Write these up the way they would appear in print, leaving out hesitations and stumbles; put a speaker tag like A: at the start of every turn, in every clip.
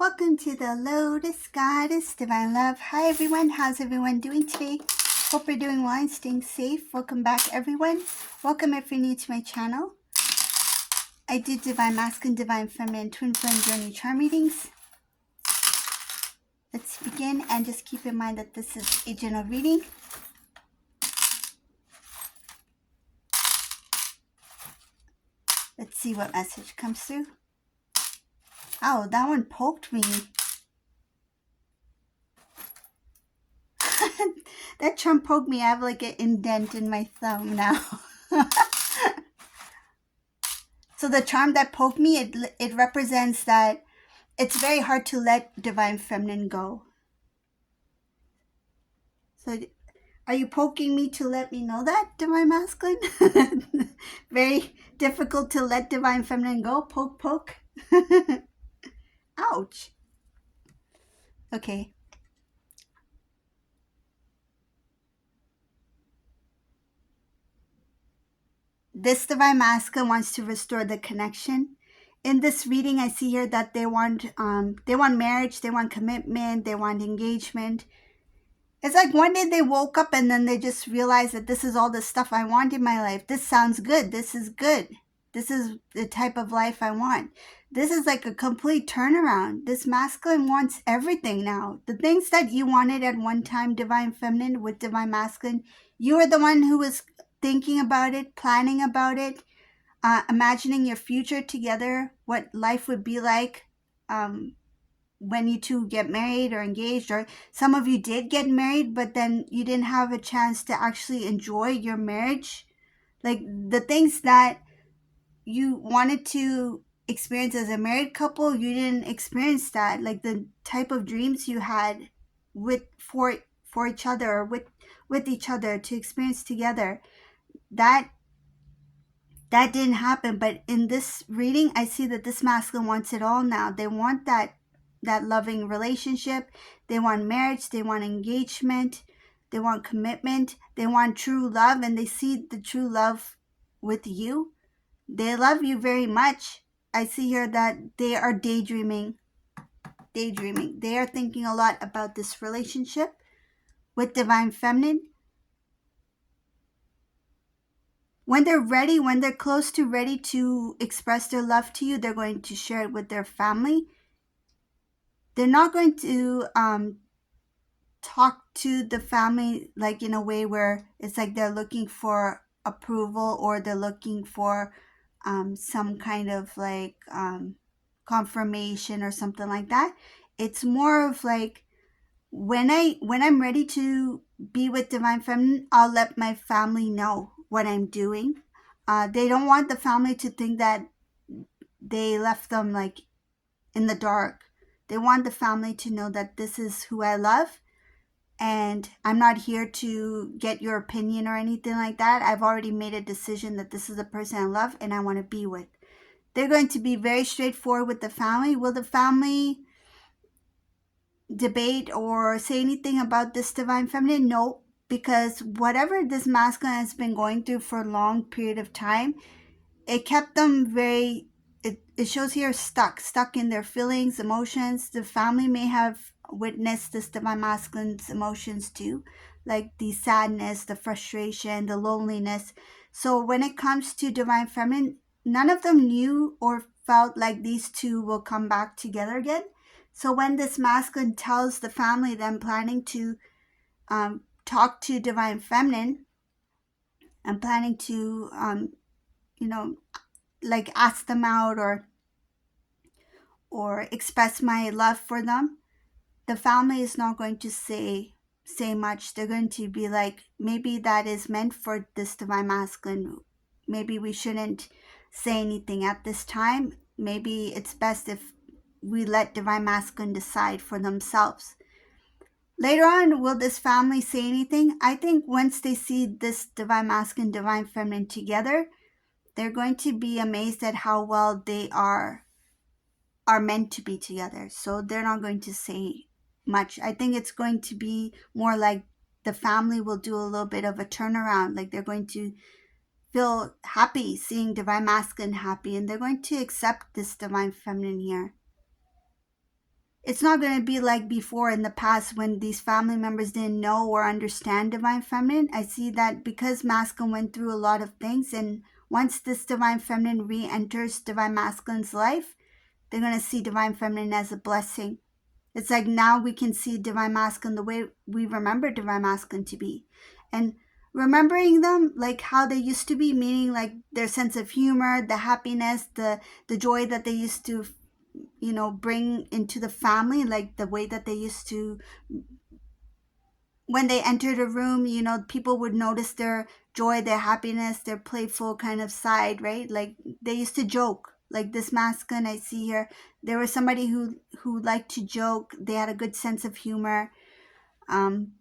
A: Welcome to the Lotus Goddess Divine Love. Hi everyone, how's everyone doing today? Hope you're doing well and staying safe. Welcome back everyone. Welcome if you're new to my channel. I do Divine Masculine, Divine Feminine, Twin Flame Journey Charm readings. Let's begin, and just keep in mind that this is a general reading. Let's see what message comes through. Oh, that one poked me. That charm poked me. I have like an indent in my thumb now. So the charm that poked me, it represents that it's very hard to let Divine Feminine go. So are you poking me to let me know that, Divine Masculine? Very difficult to let Divine Feminine go. Poke, poke. Ouch. Okay. This Divine Masculine wants to restore the connection. In this reading, I see here that they want marriage, they want commitment, they want engagement. It's like one day they woke up and then they just realized that this is all the stuff I want in my life. This sounds good. This is good. This is the type of life I want. This is like a complete turnaround. This masculine wants everything now. The things that you wanted at one time, Divine Feminine with Divine Masculine, you were the one who was thinking about it, planning about it, imagining your future together, what life would be like when you two get married or engaged, or some of you did get married, but then you didn't have a chance to actually enjoy your marriage. Like the things that you wanted to experience as a married couple, you didn't experience that. Like the type of dreams you had for each other, or with each other to experience together, that didn't happen. But in this reading, I see that this masculine wants it all now. They want that loving relationship. They want marriage. They want engagement. They want commitment. They want true love, and they see the true love with you. They love you very much. I see here that they are daydreaming. They are thinking a lot about this relationship with Divine Feminine. When they're ready, when they're close to ready to express their love to you, they're going to share it with their family. They're not going to talk to the family like in a way where it's like they're looking for approval, or they're looking for some kind of like confirmation or something like that. It's more of like, when I'm ready to be with Divine Feminine, I'll let my family know what I'm doing. They don't want the family to think that they left them like in the dark. They want the family to know that this is who I love, and I'm not here to get your opinion or anything like that. I've already made a decision that this is the person I love and I want to be with. They're going to be very straightforward with the family. Will the family debate or say anything about this Divine Feminine? No, because whatever this masculine has been going through for a long period of time, it kept them very, it shows here stuck in their feelings, emotions. The family may have witnessed this Divine Masculine's emotions too, like the sadness, the frustration, the loneliness. So when it comes to Divine Feminine, none of them knew or felt like these two will come back together again. So when this masculine tells the family that I'm planning to talk to Divine Feminine, I'm planning to, like ask them out or express my love for them, the family is not going to say much. They're going to be like, maybe that is meant for this Divine Masculine. Maybe we shouldn't say anything at this time. Maybe it's best if we let Divine Masculine decide for themselves. Later on, will this family say anything? I think once they see this Divine Masculine, Divine Feminine together, they're going to be amazed at how well they are meant to be together. So they're not going to say much. I think it's going to be more like the family will do a little bit of a turnaround. Like they're going to feel happy seeing Divine Masculine happy, and they're going to accept this Divine Feminine here. It's not going to be like before in the past when these family members didn't know or understand divine feminine. I see that because masculine went through a lot of things, and once this divine feminine re-enters divine masculine's life, they're going to see divine feminine as a blessing. It's like now we can see divine masculine the way we remember divine masculine to be. And remembering them like how they used to be, meaning like their sense of humor, the happiness, the joy that they used to, bring into the family, like the way that they used to, when they entered a room, people would notice their joy, their happiness, their playful kind of side, right? Like they used to joke. Like this masculine I see here, there was somebody who liked to joke. They had a good sense of humor, um,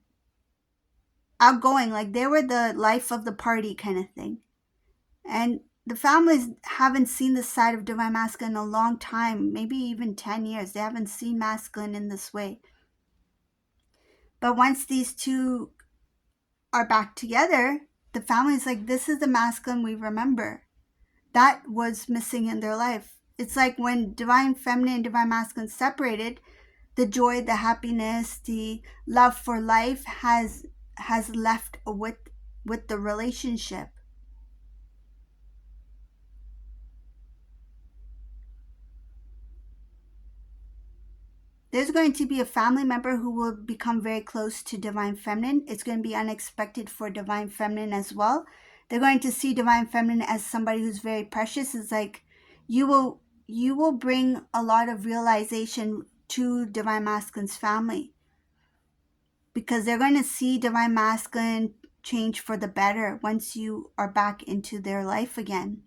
A: outgoing. Like they were the life of the party kind of thing. And the families haven't seen this side of divine masculine in a long time, maybe even 10 years. They haven't seen masculine in this way. But once these two are back together, the family's like, this is the masculine we remember. That was missing in their life. It's like when divine feminine and divine masculine separated, the joy, the happiness, the love for life has left with the relationship. There's going to be a family member who will become very close to divine feminine. It's going to be unexpected for divine feminine as well. They're going to see divine feminine as somebody who's very precious. It's like you will bring a lot of realization to divine masculine's family, because they're going to see divine masculine change for the better once you are back into their life again.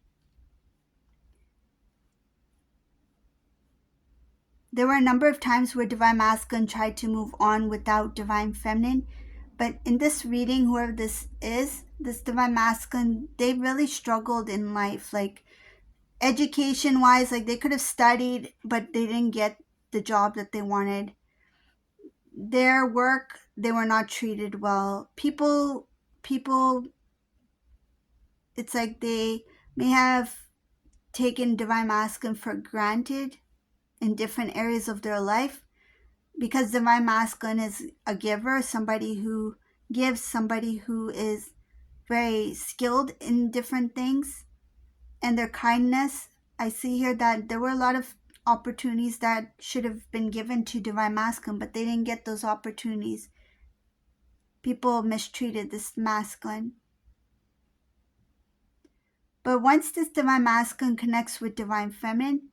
A: There were a number of times where divine masculine tried to move on without divine feminine, but in this reading, whoever this is, this divine masculine, they really struggled in life, like education wise. Like they could have studied, but they didn't get the job that they wanted. Their work, they were not treated well. People, it's like they may have taken divine masculine for granted in different areas of their life, because divine masculine is a giver, somebody who gives, somebody who is very skilled in different things. And their kindness, I see here that there were a lot of opportunities that should have been given to divine masculine, but they didn't get those opportunities. People mistreated this masculine. But once this divine masculine connects with divine feminine,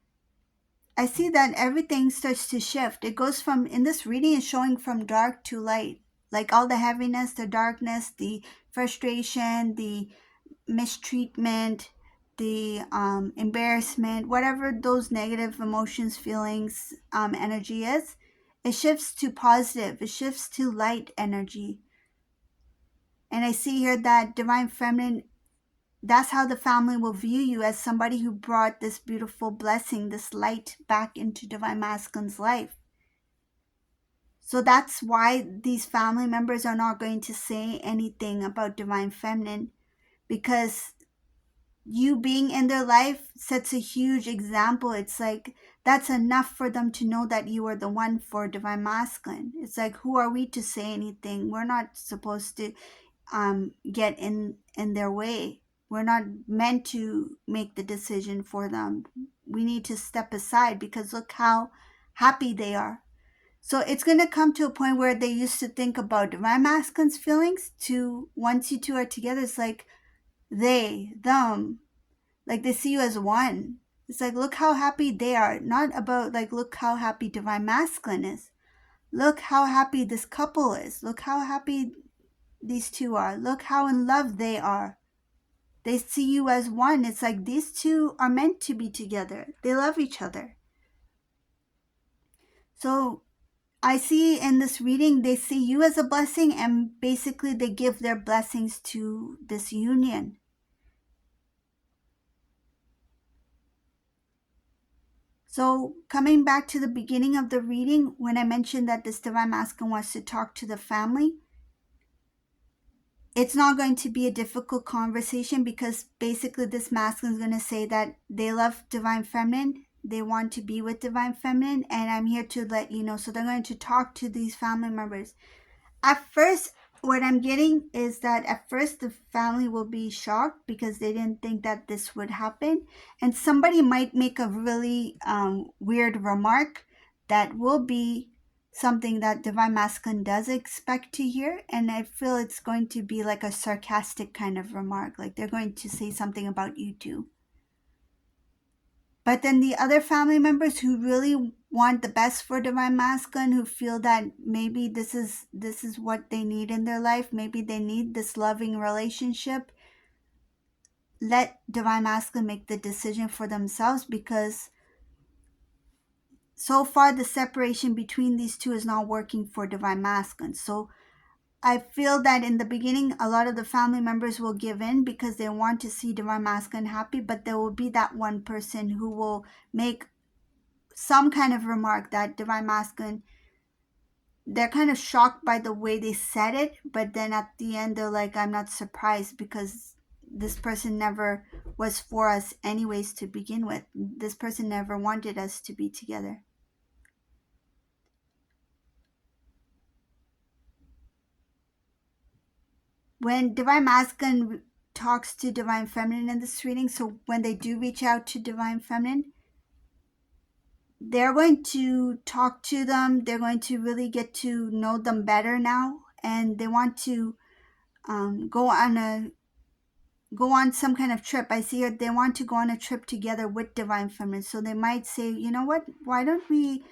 A: I see that everything starts to shift. It goes from, in this reading, is showing from dark to light. Like all the heaviness, the darkness, the frustration, the mistreatment, the embarrassment, whatever those negative emotions, feelings, energy is, it shifts to positive. It shifts to light energy. And I see here that divine feminine, that's how the family will view you, as somebody who brought this beautiful blessing, this light back into divine masculine's life. So that's why these family members are not going to say anything about divine feminine, because you being in their life sets a huge example. It's like that's enough for them to know that you are the one for divine masculine. It's like, who are we to say anything? We're not supposed to get in their way. We're not meant to make the decision for them. We need to step aside, because look how happy they are. So it's going to come to a point where they used to think about divine masculine's feelings, to once you two are together, it's like they, them, like they see you as one. It's like, look how happy they are. Not about like, look how happy divine masculine is. Look how happy this couple is. Look how happy these two are. Look how in love they are. They see you as one. It's like these two are meant to be together. They love each other. So I see in this reading, they see you as a blessing, and basically they give their blessings to this union. So coming back to the beginning of the reading, when I mentioned that this divine masculine wants to talk to the family, it's not going to be a difficult conversation, because basically this masculine is going to say that they love divine feminine. they want to be with Divine Feminine, and I'm here to let you know. So they're going to talk to these family members. At first, what I'm getting is that at first the family will be shocked because they didn't think that this would happen. And somebody might make a really weird remark that will be something that Divine Masculine does expect to hear. And I feel it's going to be like a sarcastic kind of remark. Like they're going to say something about you too. But then the other family members who really want the best for Divine Masculine, who feel that maybe this is what they need in their life, maybe they need this loving relationship, let Divine Masculine make the decision for themselves, because so far the separation between these two is not working for Divine Masculine. So I feel that in the beginning, a lot of the family members will give in because they want to see Divine Masculine happy, but there will be that one person who will make some kind of remark that Divine Masculine, they're kind of shocked by the way they said it, but then at the end they're like, I'm not surprised because this person never was for us anyways to begin with. This person never wanted us to be together. When Divine Masculine talks to Divine Feminine in this reading, so when they do reach out to Divine Feminine, they're going to talk to them. They're going to really get to know them better now, and they want to go on some kind of trip. I see it. They want to go on a trip together with Divine Feminine. So they might say, you know what? Why don't we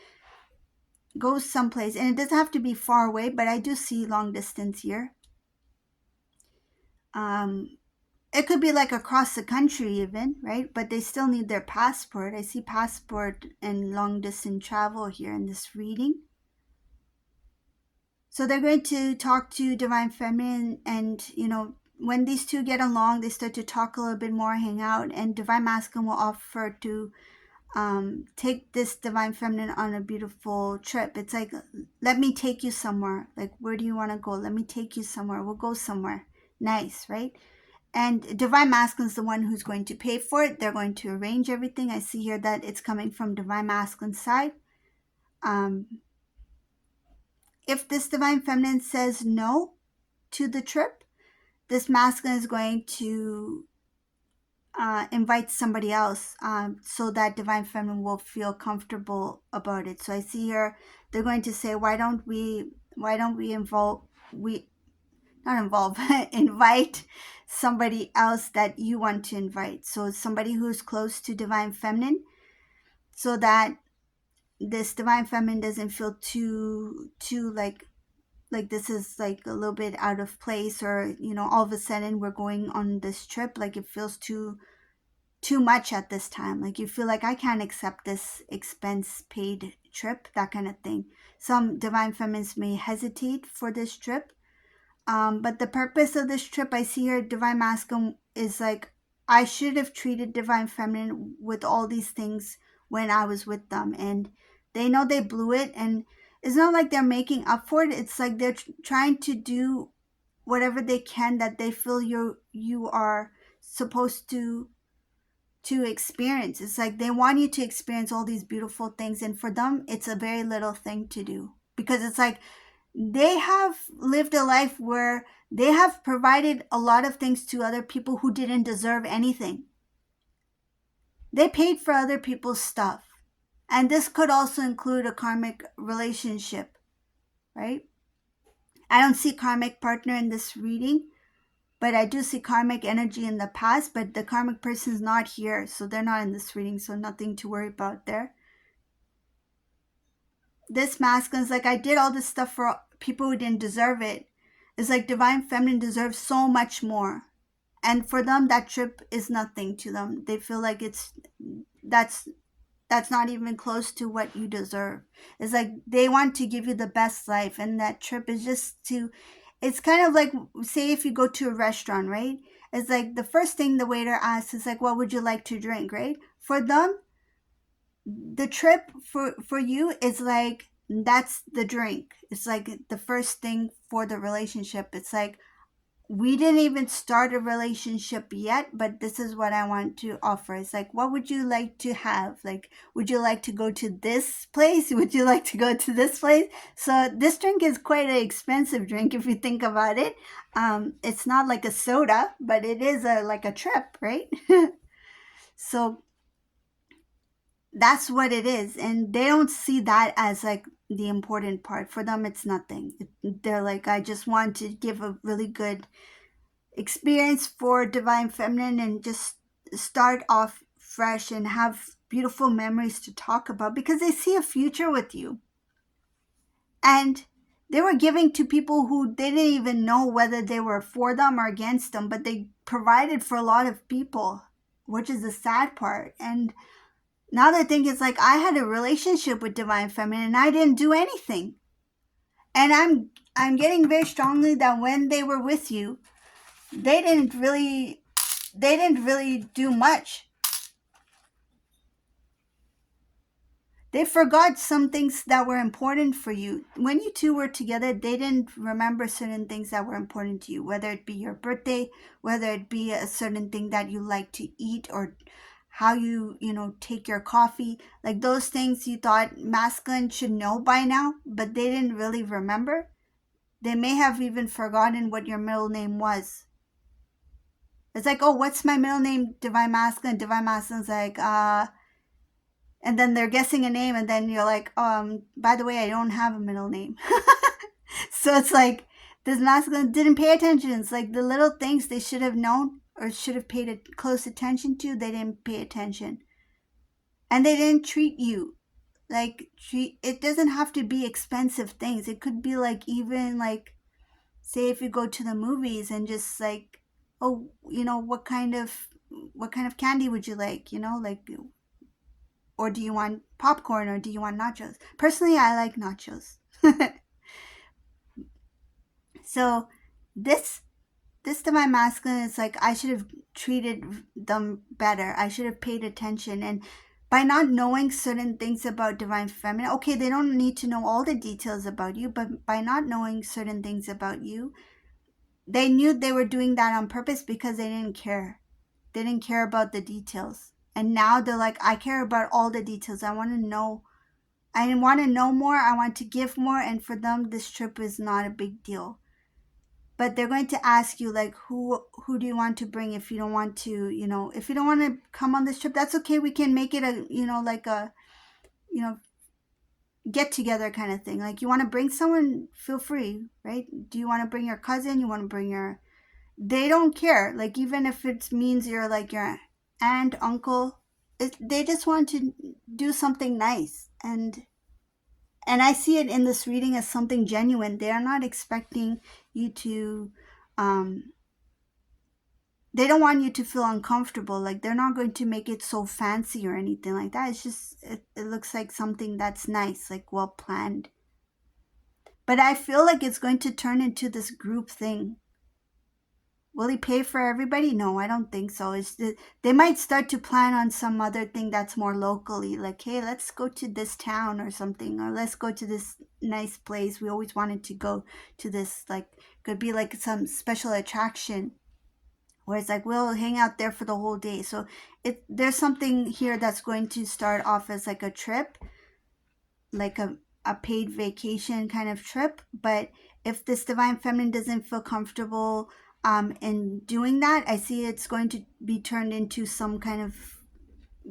A: go someplace? And it doesn't have to be far away, but I do see long distance here. It could be like across the country even, right? But they still need their passport. I see passport and long distance travel here in this reading. So they're going to talk to Divine Feminine, and when these two get along, they start to talk a little bit more, hang out, and Divine Masculine will offer to take this Divine Feminine on a beautiful trip. It's like, let me take you somewhere. Like, where do you want to go? Let me take you somewhere. We'll go somewhere nice, right? And Divine Masculine is the one who's going to pay for it. They're going to arrange everything. I see here that it's coming from Divine Masculine's side. If this Divine Feminine says no to the trip, this Masculine is going to invite somebody else, so that Divine Feminine will feel comfortable about it. So I see here they're going to say, why don't we invite somebody else that you want to invite. So somebody who's close to Divine Feminine, so that this Divine Feminine doesn't feel too like this is like a little bit out of place, or all of a sudden we're going on this trip, like it feels too much at this time. Like you feel like, I can't accept this expense paid trip, that kind of thing. Some Divine Feminines may hesitate for this trip. But the purpose of this trip, I see here, Divine Masculine is like, I should have treated Divine Feminine with all these things when I was with them. And they know they blew it. And it's not like they're making up for it. It's like they're trying to do whatever they can that they feel you are supposed to experience. It's like they want you to experience all these beautiful things. And for them, it's a very little thing to do. Because it's like, they have lived a life where they have provided a lot of things to other people who didn't deserve anything. They paid for other people's stuff. And this could also include a karmic relationship, right? I don't see karmic partner in this reading, but I do see karmic energy in the past, but the karmic person is not here, so they're not in this reading, so nothing to worry about there. This Masculine is like, I did all this stuff for people who didn't deserve it. It's like Divine Feminine deserves so much more. And for them, that trip is nothing to them. They feel like that's not even close to what you deserve. It's like they want to give you the best life, and that trip is just it's kind of like, say if you go to a restaurant, right? It's like the first thing the waiter asks is like, what would you like to drink, right? For them, the trip for you is like, that's the drink. It's like the first thing for the relationship. It's like, we didn't even start a relationship yet, but this is what I want to offer. It's like, what would you like to have? Like, would you like to go to this place? Would you like to go to this place? So this drink is quite an expensive drink if you think about it. It's not like a soda, but it is like a trip, right? So that's what it is, and they don't see that as like the important part. For them, it's nothing. They're like, I just want to give a really good experience for divine feminine and just start off fresh and have beautiful memories to talk about, because they see a future with you. And they were giving to people who they didn't even know whether they were for them or against them, but they provided for a lot of people, which is the sad part. And now the thing is, like, I had a relationship with divine feminine and I didn't do anything. And I'm getting very strongly that when they were with you, they didn't really do much. They forgot some things that were important for you. When you two were together, they didn't remember certain things that were important to you, whether it be your birthday, whether it be a certain thing that you like to eat, or how you take your coffee. Like, those things you thought masculine should know by now, but they didn't really remember. They may have even forgotten what your middle name was. It's like, oh, what's my middle name? Divine Masculine. Divine Masculine's like, and then they're guessing a name, and then you're like, by the way, I don't have a middle name. So it's like, this masculine didn't pay attention. It's like the little things they should have known or should have paid close attention to, they didn't pay attention. And they didn't treat you like, it doesn't have to be expensive things. It could be like, even like, say if you go to the movies and just like, oh, what kind of candy would you like, like, or do you want popcorn, or do you want nachos? Personally, I like nachos. So this divine masculine is like, I should have treated them better. I should have paid attention. And by not knowing certain things about divine feminine, okay, they don't need to know all the details about you, but by not knowing certain things about you, they knew they were doing that on purpose because they didn't care. They didn't care about the details. And now they're like, I care about all the details. I want to know. I want to know more. I want to give more. And for them, this trip is not a big deal. But they're going to ask you, like, who do you want to bring? If you don't want to, if you don't want to come on this trip, that's okay. We can make it a, like a, get together kind of thing. Like, you want to bring someone, feel free, right? Do you want to bring your cousin? You want to bring your, they don't care. Like, even if it means you're like your aunt, uncle, they just want to do something nice. And I see it in this reading as something genuine. They are not expecting you to, they don't want you to feel uncomfortable. Like, they're not going to make it so fancy or anything like that. It's just, it looks like something that's nice, like well planned. But I feel like it's going to turn into this group thing. Will he pay for everybody? No, I don't think so. They might start to plan on some other thing that's more locally, like, hey, let's go to this town or something, or let's go to this nice place. We always wanted to go to this, like, could be like some special attraction where it's like, we'll hang out there for the whole day. So there's something here that's going to start off as like a trip, like a paid vacation kind of trip. But if this divine feminine doesn't feel comfortable in doing that, I see it's going to be turned into some kind of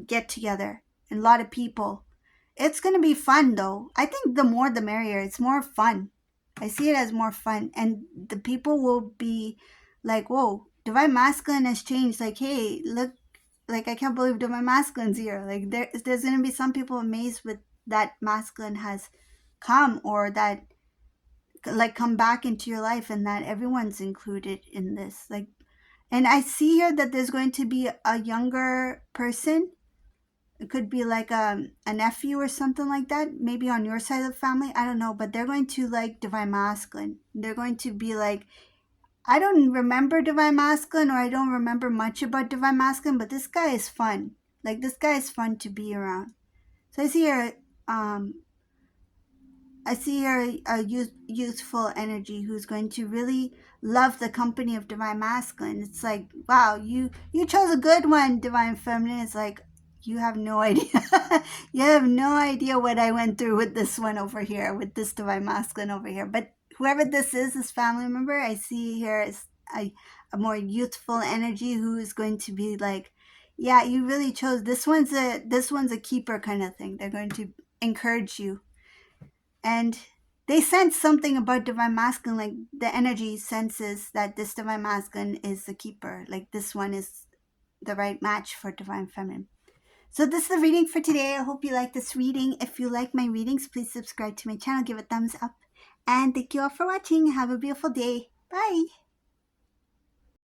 A: get together and a lot of people. It's going to be fun though. I think the more the merrier. It's more fun. I see it as more fun, and the people will be like, whoa, divine masculine has changed. Like, hey, look, like, I can't believe divine masculine's here. Like, there's going to be some people amazed with that masculine has come, or that like come back into your life, and that everyone's included in this. Like, and I see here that there's going to be a younger person. It could be like a nephew or something like that, maybe on your side of the family, I don't know, but they're going to like divine masculine. They're going to be like, I don't remember divine masculine, or I don't remember much about divine masculine, but this guy is fun. Like, this guy is fun to be around. So I see here, I see here a youthful energy who's going to really love the company of divine masculine. It's like, wow, you chose a good one, divine feminine. It's like, you have no idea. You have no idea what I went through with this one over here, with this divine masculine over here. But whoever this is, this family member, I see here is a more youthful energy who is going to be like, yeah, you really chose this one's a keeper kind of thing. They're going to encourage you, and they sense something about divine masculine, like the energy senses that this divine masculine is the keeper, like this one is the right match for divine feminine. So this is the reading for today. I hope you like this reading. If you like my readings, please subscribe to my channel, give a thumbs up, and thank you all for watching. Have a beautiful day. Bye.